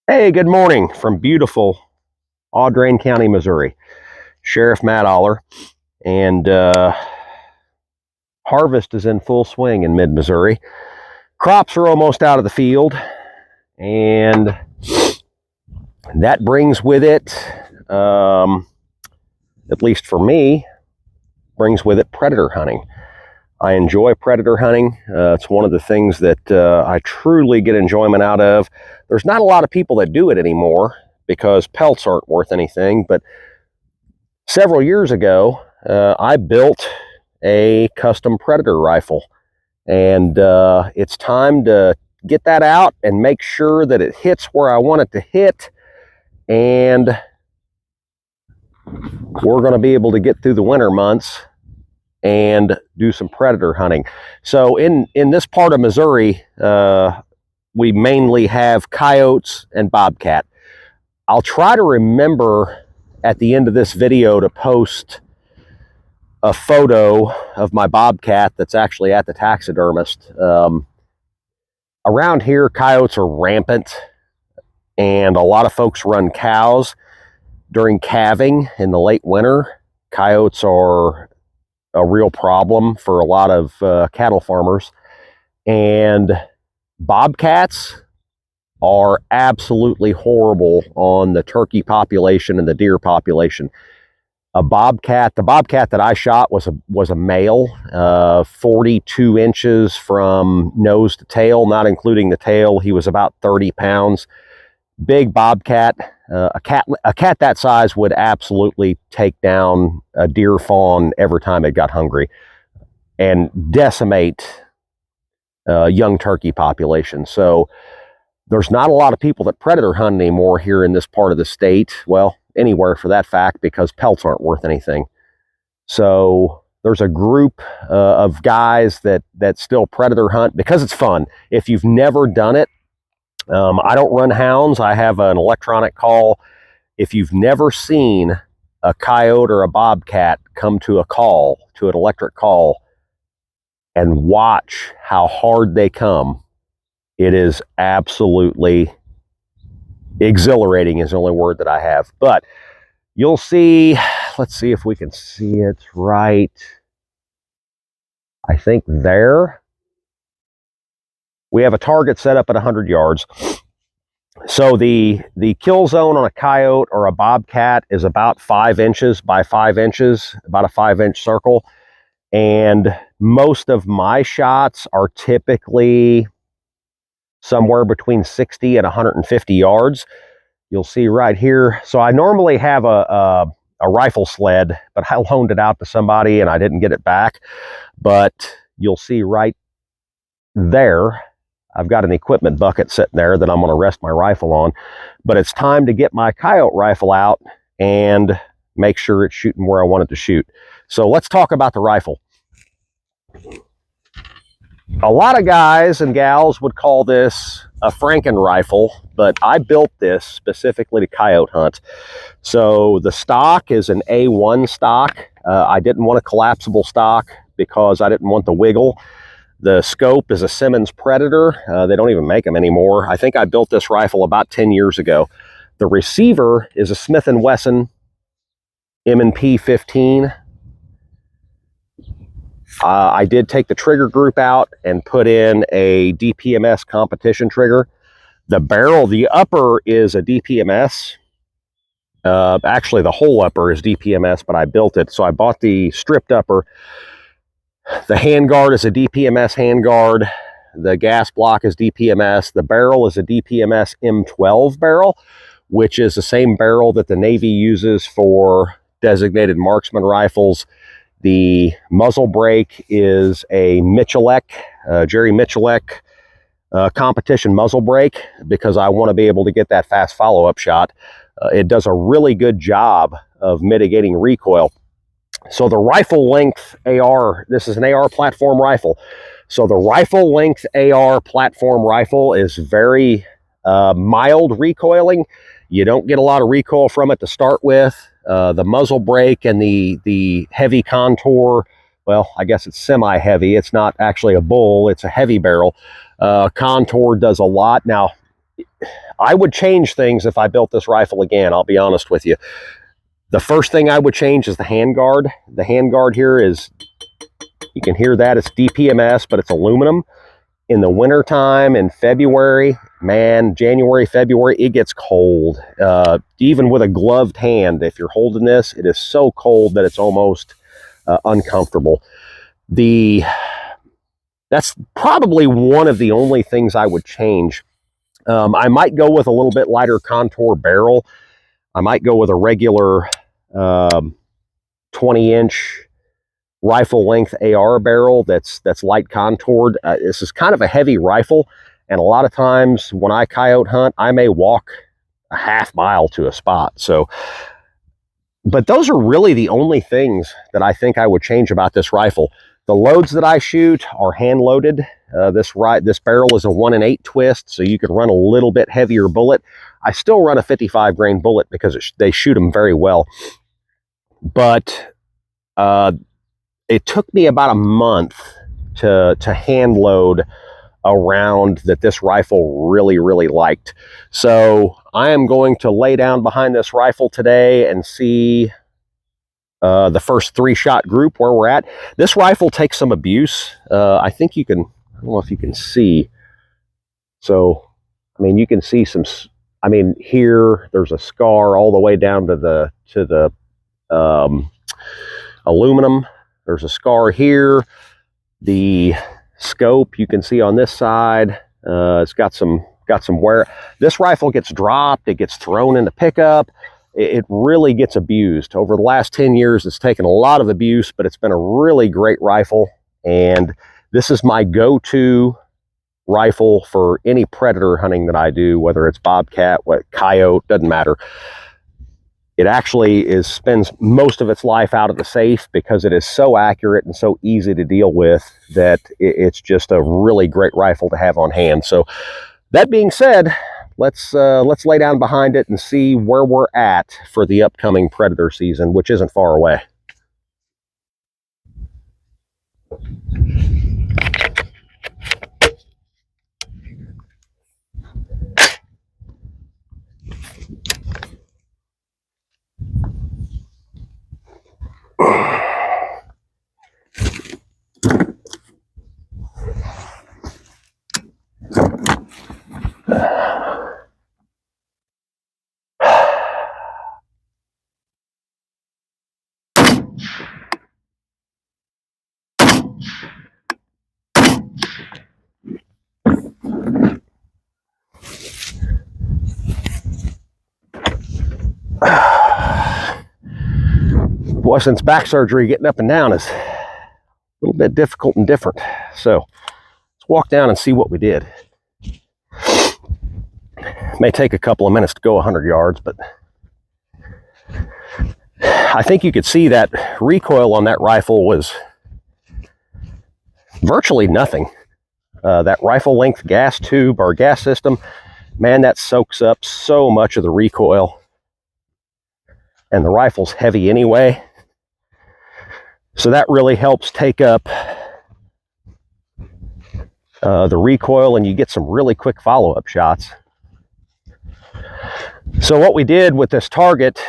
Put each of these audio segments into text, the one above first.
Hey, good morning from beautiful Audrain County, Missouri. Sheriff Matt Oller, and harvest is in full swing in mid-Missouri. Crops are almost out of the field, and that brings with it, at least for me, brings with it predator hunting. I enjoy predator hunting. It's one of the things that I truly get enjoyment out of. There's not a lot of people that do it anymore because pelts aren't worth anything, but several years ago, I built a custom predator rifle, and it's time to get that out and make sure that it hits where I want it to hit, and we're going to be able to get through the winter months and do some predator hunting. So in this part of Missouri, we mainly have coyotes and bobcat. I'll try to remember at the end of this video to post a photo of my bobcat that's actually at the taxidermist. Around here, coyotes are rampant, and a lot of folks run cows during calving in the late winter. Coyotes are a real problem for a lot of cattle farmers, and bobcats are absolutely horrible on the turkey population and the deer population. The bobcat that I shot was a male, 42 inches from nose to tail, not including the tail. He was about 30 pounds. Big bobcat. A cat that size would absolutely take down a deer fawn every time it got hungry and decimate young turkey population. So there's not a lot of people that predator hunt anymore here in this part of the state. Well, anywhere for that fact, because pelts aren't worth anything. So there's a group of guys that still predator hunt because it's fun. If you've never done it, I don't run hounds. I have an electronic call. If you've never seen a coyote or a bobcat come to a call, to an electric call, and watch how hard they come, it is absolutely exhilarating is the only word that I have. But you'll see, let's see if we can see it right. I think there. We have a target set up at 100 yards. So the kill zone on a coyote or a bobcat is about 5 inches by 5 inches, about a 5-inch circle. And most of my shots are typically somewhere between 60 and 150 yards. You'll see right here. So I normally have a rifle sled, but I loaned it out to somebody and I didn't get it back. But you'll see right there, I've got an equipment bucket sitting there that I'm going to rest my rifle on. But it's time to get my coyote rifle out and make sure it's shooting where I want it to shoot. So let's talk about the rifle. A lot of guys and gals would call this a Franken rifle, but I built this specifically to coyote hunt. So the stock is an A1 stock. I didn't want a collapsible stock because I didn't want the wiggle. The scope is a Simmons Predator. They don't even make them anymore. I think I built this rifle about 10 years ago. The receiver is a Smith & Wesson M&P 15. I did take the trigger group out and put in a DPMS competition trigger. The barrel, the upper is a DPMS. Actually, the whole upper is DPMS, but I built it. So I bought the stripped upper. The handguard is a DPMS handguard. The gas block is DPMS. The barrel is a DPMS M12 barrel, which is the same barrel that the Navy uses for designated marksman rifles. The muzzle brake is a Michelek, Jerry Michelek competition muzzle brake, because I want to be able to get that fast follow-up shot. It does a really good job of mitigating recoil. So the rifle length AR, this is an AR platform rifle. So the rifle length AR platform rifle is very mild recoiling. You don't get a lot of recoil from it to start with. The muzzle brake and the heavy contour, well, I guess it's semi-heavy. It's not actually a bull, it's a heavy barrel. Contour does a lot. Now, I would change things if I built this rifle again, I'll be honest with you. The first thing I would change is the handguard. The handguard here is, you can hear that, it's DPMS, but it's aluminum. In the wintertime, in February, man, January, February, it gets cold. Even with a gloved hand, if you're holding this, it is so cold that it's almost uncomfortable. That's probably one of the only things I would change. I might go with a little bit lighter contour barrel. I might go with a regular 20-inch rifle length AR barrel that's light contoured. This is kind of a heavy rifle, and a lot of times when I coyote hunt, I may walk a half mile to a spot. So, but those are really the only things that I think I would change about this rifle. The loads that I shoot are hand loaded. This barrel is a 1-in-8 twist, so you could run a little bit heavier bullet. I still run a 55 grain bullet because they shoot them very well. But it took me about a month to hand load a round that this rifle really, really liked. So I am going to lay down behind this rifle today and see the first 3-shot group where we're at. This rifle takes some abuse. I think you can, I don't know if you can see. So, I mean, you can see some, I mean, here there's a scar all the way down to the aluminum. There's a scar here. The scope you can see on this side. It's got some wear. This rifle gets dropped. It gets thrown into pickup. It really gets abused. Over the last 10 years, it's taken a lot of abuse, but it's been a really great rifle. And this is my go-to rifle for any predator hunting that I do, whether it's bobcat, coyote, doesn't matter. It actually spends most of its life out of the safe because it is so accurate and so easy to deal with that it's just a really great rifle to have on hand. So that being said, let's lay down behind it and see where we're at for the upcoming predator season, which isn't far away. Boy, since back surgery, getting up and down is a little bit difficult and different. So let's walk down and see what we did. It may take a couple of minutes to go 100 yards, but I think you could see that recoil on that rifle was virtually nothing. That rifle length gas tube or gas system, man, that soaks up so much of the recoil. And the rifle's heavy anyway. So that really helps take up the recoil, and you get some really quick follow-up shots. So what we did with this target,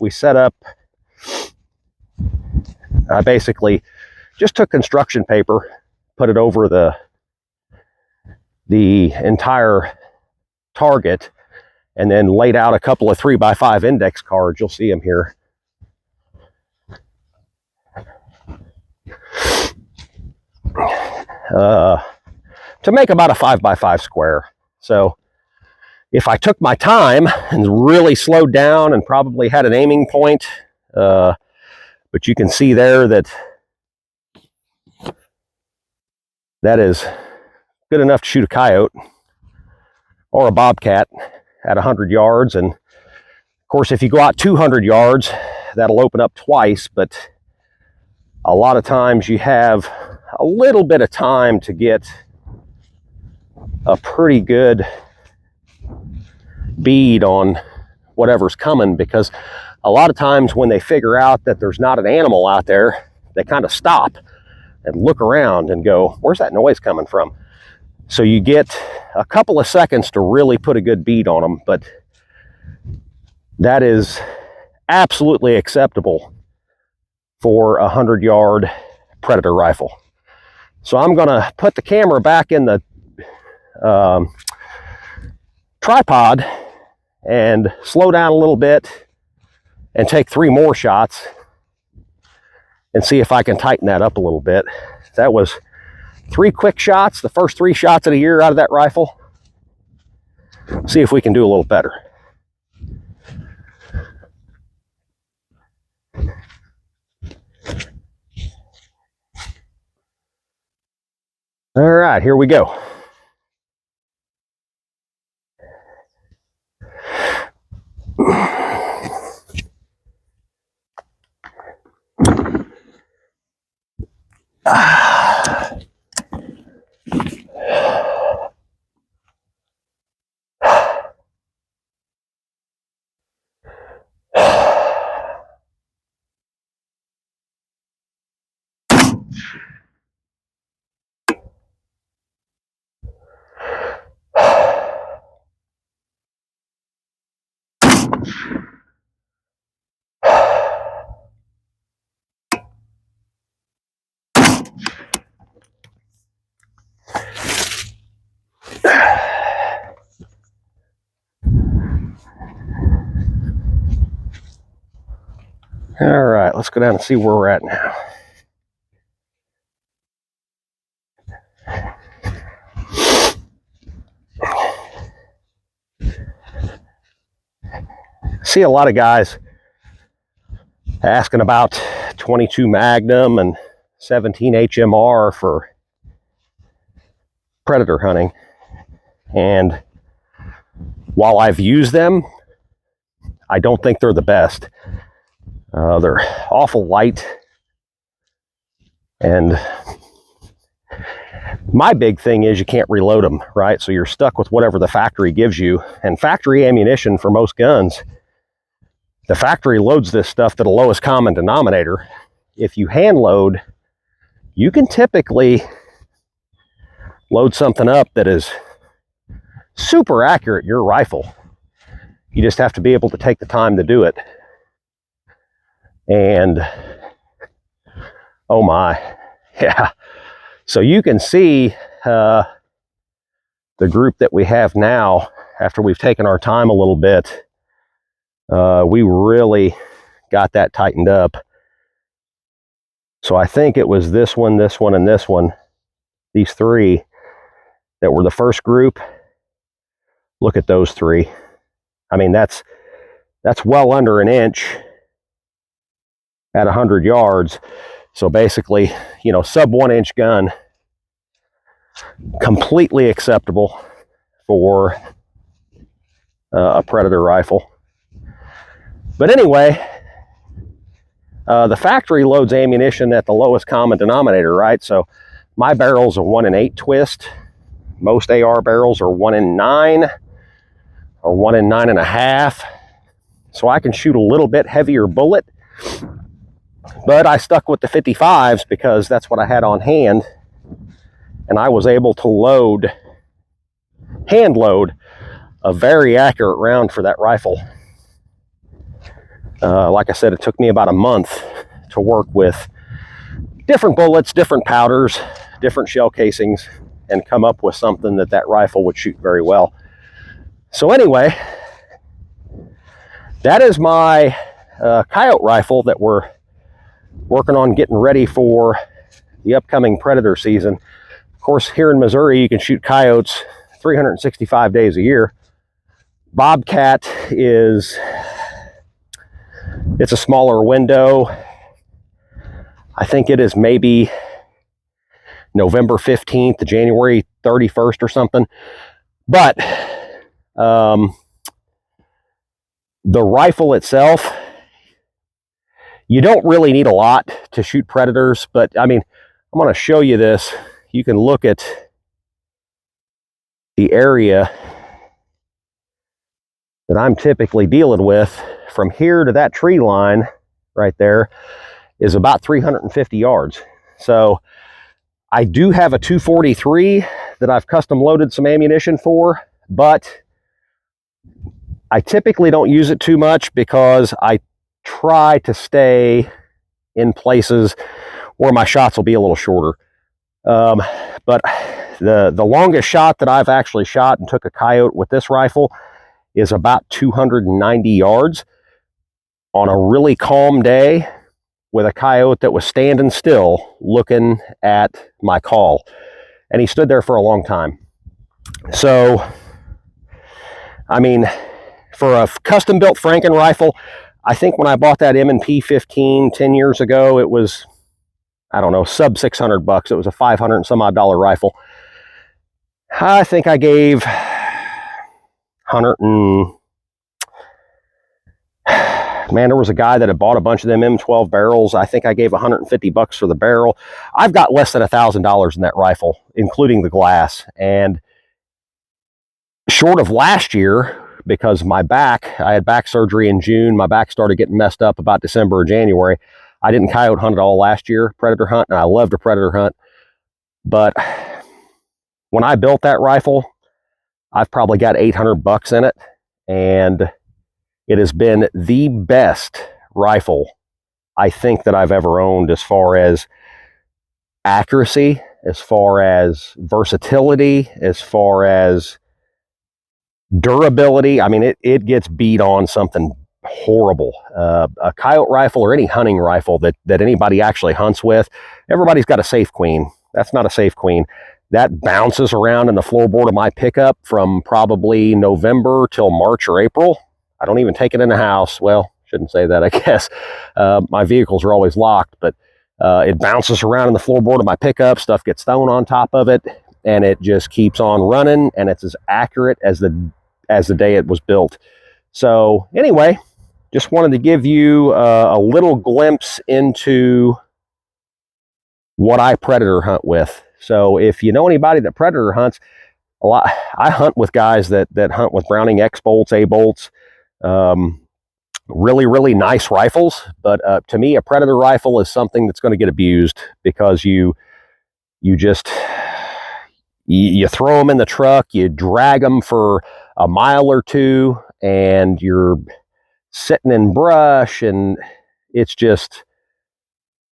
we set up, I basically just took construction paper, put it over the entire target, and then laid out a couple of 3x5 index cards. You'll see them here. To make about a 5x5 square. So if I took my time and really slowed down and probably had an aiming point, but you can see there that that is good enough to shoot a coyote or a bobcat at 100 yards. And of course, if you go out 200 yards, that'll open up twice, but a lot of times you have a little bit of time to get a pretty good bead on whatever's coming, because a lot of times when they figure out that there's not an animal out there, they kind of stop and look around and go, where's that noise coming from? So you get a couple of seconds to really put a good bead on them, but that is absolutely acceptable for a 100-yard Predator rifle. So I'm going to put the camera back in the tripod and slow down a little bit and take 3 more shots and see if I can tighten that up a little bit. That was 3 quick shots, the first 3 shots of the year out of that rifle. See if we can do a little better. All right, here we go. All right, let's go down and see where we're at now. See a lot of guys asking about 22 Magnum and 17 HMR for predator hunting. And while I've used them, I don't think they're the best. They're awful light. And my big thing is you can't reload them, right? So you're stuck with whatever the factory gives you. And factory ammunition for most guns, the factory loads this stuff to the lowest common denominator. If you hand load, you can typically load something up that is super accurate in your rifle. You just have to be able to take the time to do it. And oh my, yeah. So you can see the group that we have now, after we've taken our time a little bit, we really got that tightened up. So I think it was this one, and this one, these 3 that were the first group. Look at those 3. I mean, that's well under an inch at 100 yards. So basically, you know, sub 1 inch gun, completely acceptable for a Predator rifle. But anyway, the factory loads ammunition at the lowest common denominator, right? So my barrel's a 1 in 8 twist. Most AR barrels are 1 in 9 or 1 in 9.5. So I can shoot a little bit heavier bullet. But I stuck with the 55s because that's what I had on hand. And I was able to hand load a very accurate round for that rifle. Like I said, it took me about a month to work with different bullets, different powders, different shell casings, and come up with something that rifle would shoot very well. So anyway, that is my Coyote rifle that we're working on getting ready for the upcoming Predator season. Of course, here in Missouri, you can shoot coyotes 365 days a year. Bobcat it's a smaller window. I think it is maybe November 15th to January 31st or something. But the rifle itself, you don't really need a lot to shoot predators, but I mean, I'm going to show you this. You can look at the area that I'm typically dealing with. From here to that tree line right there is about 350 yards. So I do have a 243 that I've custom loaded some ammunition for, but I typically don't use it too much because I try to stay in places where my shots will be a little shorter. But the longest shot that I've actually shot and took a coyote with this rifle is about 290 yards on a really calm day with a coyote that was standing still looking at my call. And he stood there for a long time. So, I mean, for a custom built Franken rifle, I think when I bought that M&P 15 10 years ago, it was, I don't know, sub $600. It was a $500 and some odd rifle. I think I gave 100 and, man, there was a guy that had bought a bunch of them M12 barrels. I think I gave $150 for the barrel. I've got less than $1,000 in that rifle, including the glass. And short of last year, because my back, I had back surgery in June. My back started getting messed up about December or January. I didn't coyote hunt at all last year, predator hunt, and I love to predator hunt. But when I built that rifle, I've probably got $800 in it. And it has been the best rifle I think that I've ever owned, as far as accuracy, as far as versatility, as far as durability. I mean, it gets beat on something horrible. A coyote rifle or any hunting rifle that anybody actually hunts with, everybody's got a Safe Queen. That's not a Safe Queen. That bounces around in the floorboard of my pickup from probably November till March or April. I don't even take it in the house. Well, shouldn't say that, I guess. My vehicles are always locked, but it bounces around in the floorboard of my pickup. Stuff gets thrown on top of it, and it just keeps on running, and it's as accurate as the day it was built. So anyway, just wanted to give you a little glimpse into what I predator hunt with. So if you know anybody that predator hunts, a lot, I hunt with guys that hunt with Browning X bolts, A bolts, really, really nice rifles. But to me, a predator rifle is something that's going to get abused, because you throw them in the truck, you drag them for a mile or two, and you're sitting in brush, and it's just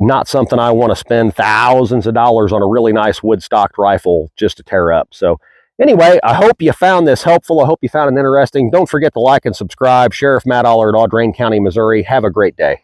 not something I want to spend thousands of dollars on a really nice wood stocked rifle just to tear up. So anyway, I hope you found this helpful. I hope you found it interesting. Don't forget to like and subscribe. Sheriff Matt Allard, Audrain County, Missouri. Have a great day.